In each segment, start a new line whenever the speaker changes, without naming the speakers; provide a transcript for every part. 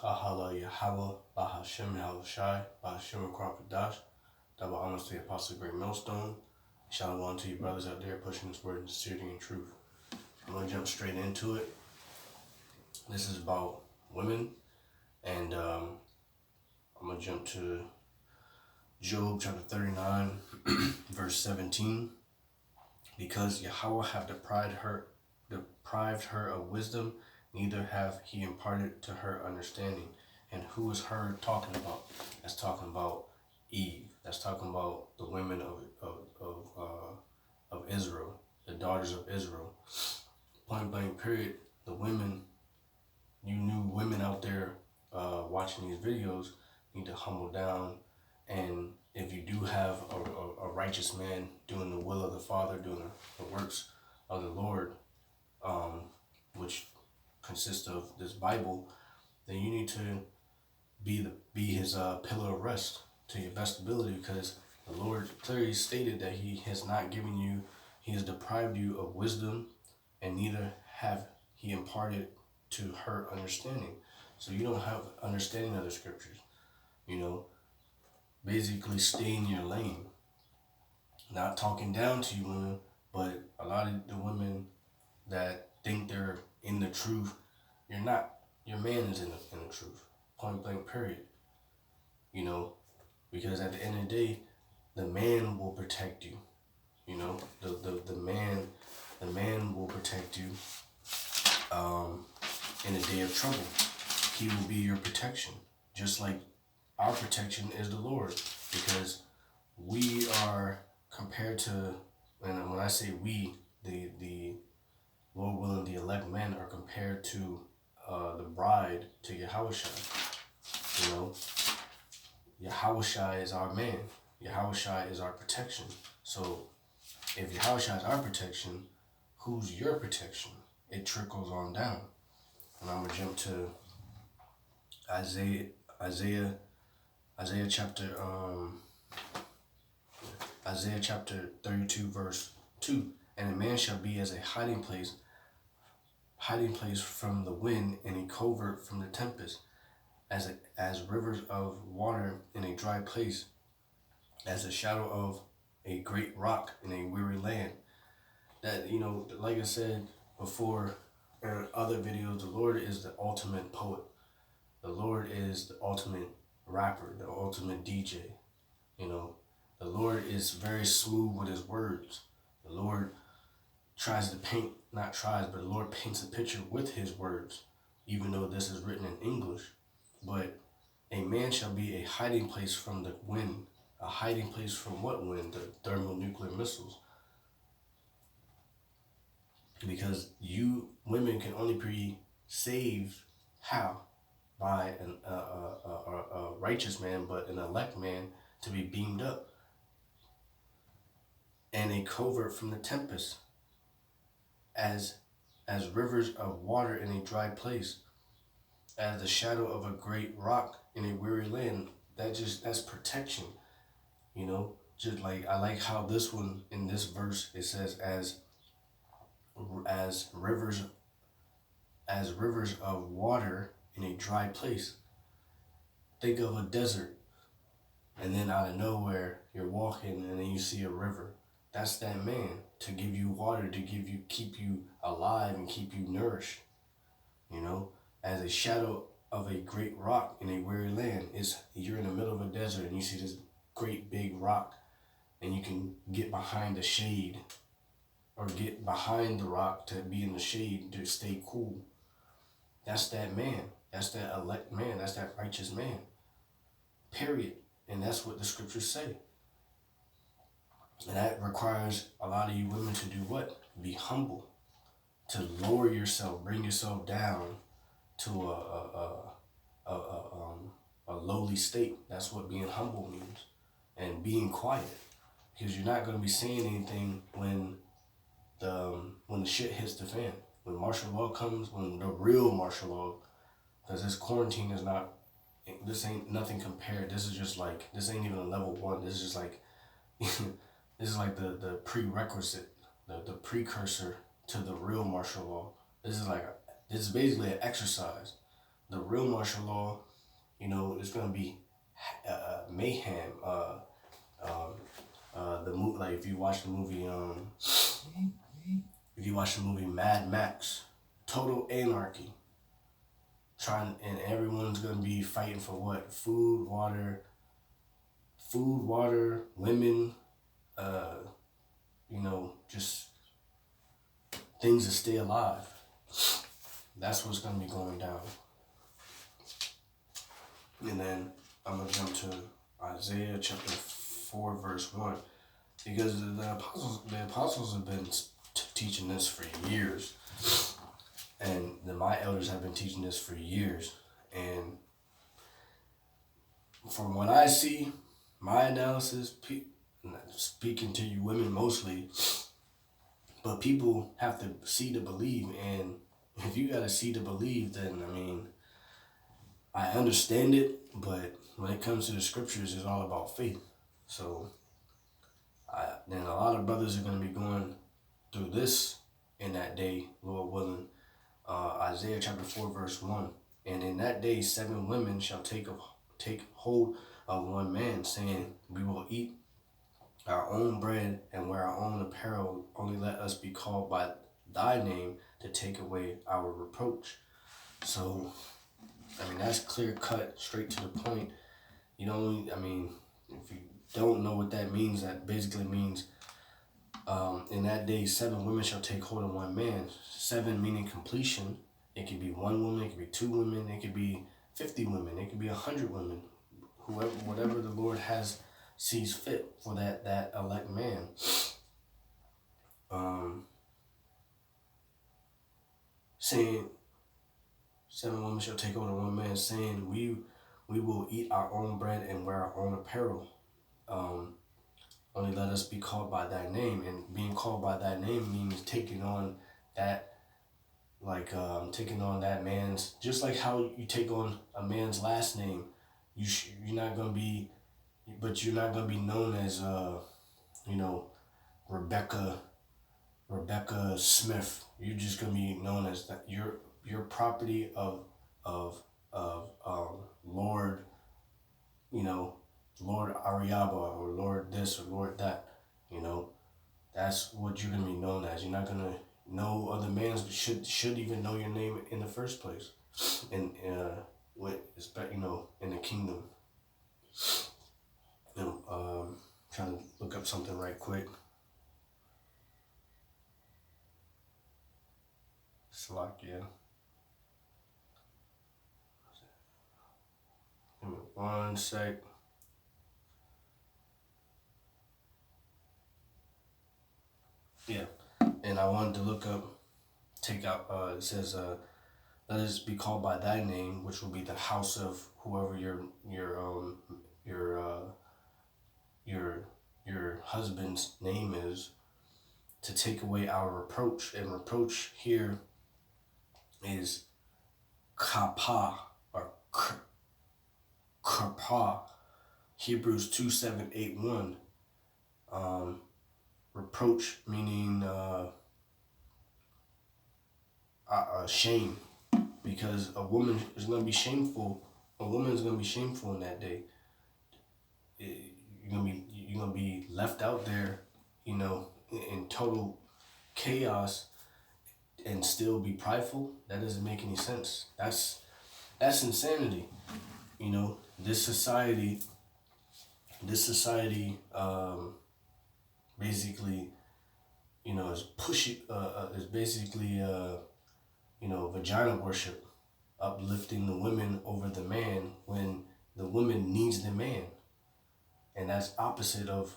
Kahala Yahweh, Bahashem Yahushai, Bahashem Kwapadash, double honors to the Apostle Great Millstone. Shalom to you brothers out there pushing this word in sincerity and truth. I'm going to jump straight into it. This is about women, and I'm going to jump to Job chapter 39, verse 17. Because Yahweh have deprived her of wisdom, neither have he imparted to her understanding. And who is her talking about? That's talking about Eve. That's talking about the women of Israel, the daughters of Israel. Point blank period. The women, you new women out there watching these videos, need to humble down. And if you do have a righteous man doing the will of the Father, doing the works of the Lord, which consists of this Bible, then you need to be his pillar of rest to your best ability, because the Lord clearly stated that he has not given you, he has deprived you of wisdom, and neither have he imparted to her understanding. So you don't have understanding of the scriptures. Basically stay in your lane. Not talking down to you women, but a lot of the women that think they're in the truth, you're not. Your man is in the truth. Point blank period. Because at the end of the day, the man will protect you. The man will protect you in a day of trouble. He will be your protection. Just like our protection is the Lord. Because we are compared to, and when I say we, the Lord willing, the elect men are compared to the bride to Yahushua. Yahushua is our man. Yahushua is our protection. So if Yahushua is our protection, who's your protection? It trickles on down. And I'm gonna jump to Isaiah chapter 32, verse 2. And a man shall be as a hiding place from the wind, and a covert from the tempest, as rivers of water in a dry place, as a shadow of a great rock in a weary land. That, like I said before in other videos, the Lord is the ultimate poet. The Lord is the ultimate rapper, the ultimate DJ. The Lord is very smooth with his words. The Lord the Lord paints a picture with his words, even though this is written in English. But a man shall be a hiding place from the wind. A hiding place from what wind? The thermonuclear missiles. Because you women can only be saved how? By a righteous man, but an elect man to be beamed up. And a covert from the tempest, as rivers of water in a dry place, as the shadow of a great rock in a weary land. That's protection. Just like, I like how this one, in this verse, it says as rivers of water in a dry place. Think of a desert, and then out of nowhere you're walking and then you see a river. That's that man, to give you water, to keep you alive and keep you nourished. As a shadow of a great rock in a weary land. You're in the middle of a desert and you see this great big rock, and you can get behind the shade, or get behind the rock to be in the shade to stay cool. That's that man. That's that elect man. That's that righteous man. Period. And that's what the scriptures say. And that requires a lot of you women to do what? Be humble. To lower yourself, bring yourself down to a lowly state. That's what being humble means. And being quiet. Because you're not going to be saying anything when the shit hits the fan. When martial law comes, when the real martial law, because this quarantine is not, this ain't nothing compared. This is just like, this ain't even a level 1. This is just like, this is like the prerequisite, the precursor to the real martial law. This is basically an exercise. the real martial law, it's gonna be mayhem. Um, the movie, like if you watch the movie Mad Max, total anarchy. And everyone's gonna be fighting for what? Food, water, women. Uh, just things to stay alive. That's what's gonna be going down. And then I'm gonna jump to Isaiah chapter 4 verse 1, because the apostles have been teaching this for years, and my elders have been teaching this for years. And from what I see, my analysis, speaking to you women mostly, but people have to see to believe, and if you gotta see to believe, then I understand it, but when it comes to the scriptures, it's all about faith. So then a lot of brothers are going to be going through this in that day, Lord willing. Isaiah chapter 4 verse 1. And in that day 7 women shall take hold of one man, saying, we will eat our own bread and wear our own apparel. Only let us be called by thy name to take away our reproach. So that's clear cut, straight to the point. If you don't know what that means, that basically means in that day 7 women shall take hold of one man. 7 meaning completion. It could be 1 woman, it could be 2 women, it could be 50 women, it could be 100 women. Whatever the Lord sees fit for that elect man. Saying 7 women shall take hold of one man, saying, we will eat our own bread and wear our own apparel. Only let us be called by thy name. And being called by thy name means taking on that, taking on that man's, just like how you take on a man's last name. You're not gonna be known as Rebecca Smith. You're just gonna be known as that. Your property of Lord, Lord Ariaba, or Lord this or Lord that. That's what you're gonna be known as. You're not gonna know other man's should even know your name in the first place. And in the kingdom. Trying to look up something right quick. Slovakia. Give me 1 sec. Yeah, and I wanted to look up, it says, let us be called by thy name, which will be the house of whoever your husband's name is, to take away our reproach. And reproach here is kapa, or kapa. Hebrews 2:7-8-1. Reproach meaning shame, because a woman is going to be shameful. A woman is going to be shameful in that day. You're gonna be left out there, in total chaos, and still be prideful. That doesn't make any sense. That's insanity. This society basically, is pushing, is basically, vagina worship, uplifting the women over the man when the woman needs the man. And that's opposite of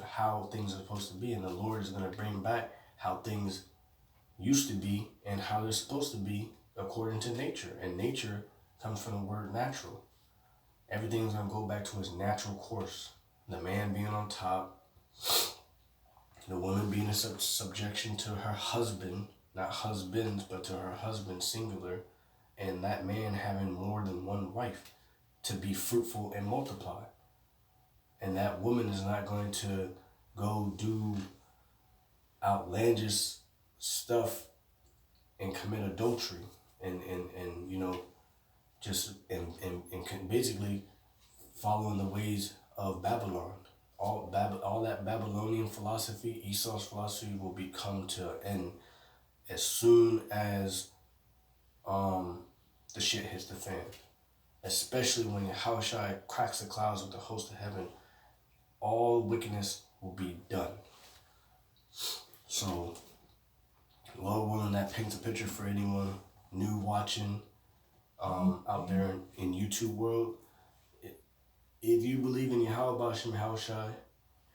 how things are supposed to be. And the Lord is going to bring back how things used to be and how they're supposed to be according to nature. And nature comes from the word natural. Everything's going to go back to its natural course. The man being on top, the woman being in subjection to her husband, not husbands, but to her husband singular, and that man having more than one wife to be fruitful and multiply. And that woman is not going to go do outlandish stuff and commit adultery and just basically following the ways of Babylon. All that Babylonian philosophy, Esau's philosophy, will become to an end as soon as the shit hits the fan. Especially when Yahushua cracks the clouds with the host of heaven, all wickedness will be done. So, Lord willing, that paints a picture for anyone new watching out there in YouTube world. If you believe in Yahweh Bashim Yahushai,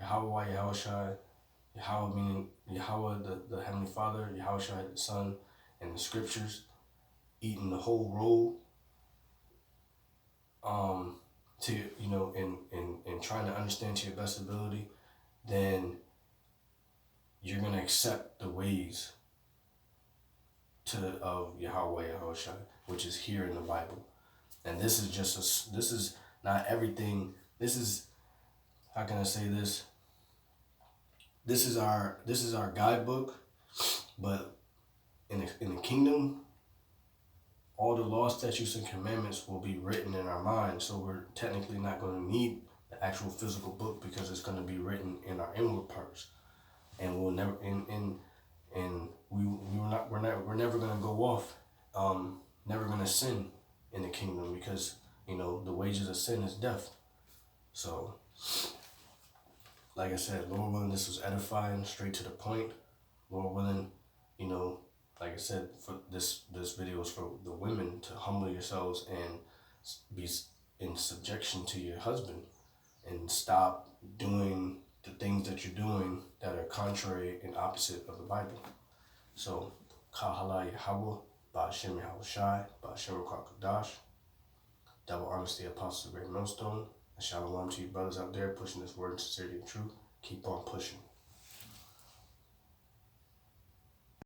Yahweh Yahushai, Yahweh meaning Yahweh the Heavenly Father, Yahushai the Son, and the scriptures, eating the whole roll, to and trying to understand to your best ability, then you're gonna accept the ways of Yahweh Yahushai, which is here in the Bible. And this is this is not everything. This is, how can I say this? This is our guidebook, but in the kingdom, all the laws, statutes, and commandments will be written in our minds. So we're technically not going to need the actual physical book because it's going to be written in our inward parts, and we'll never we're never going to go off, never going to sin in the kingdom, because the wages of sin is death. So, like I said, Lord willing, this was edifying, straight to the point. Lord willing, like I said, for this video is for the women to humble yourselves and be in subjection to your husband, and stop doing the things that you're doing that are contrary and opposite of the Bible. So, Kahala Yahweh, Ba'ashem Yahushai, Ba'ashem Rakakadash, double honesty, Apostle of the Great Millstone, and shalom to you brothers out there pushing this word in sincerity and truth. Keep on pushing.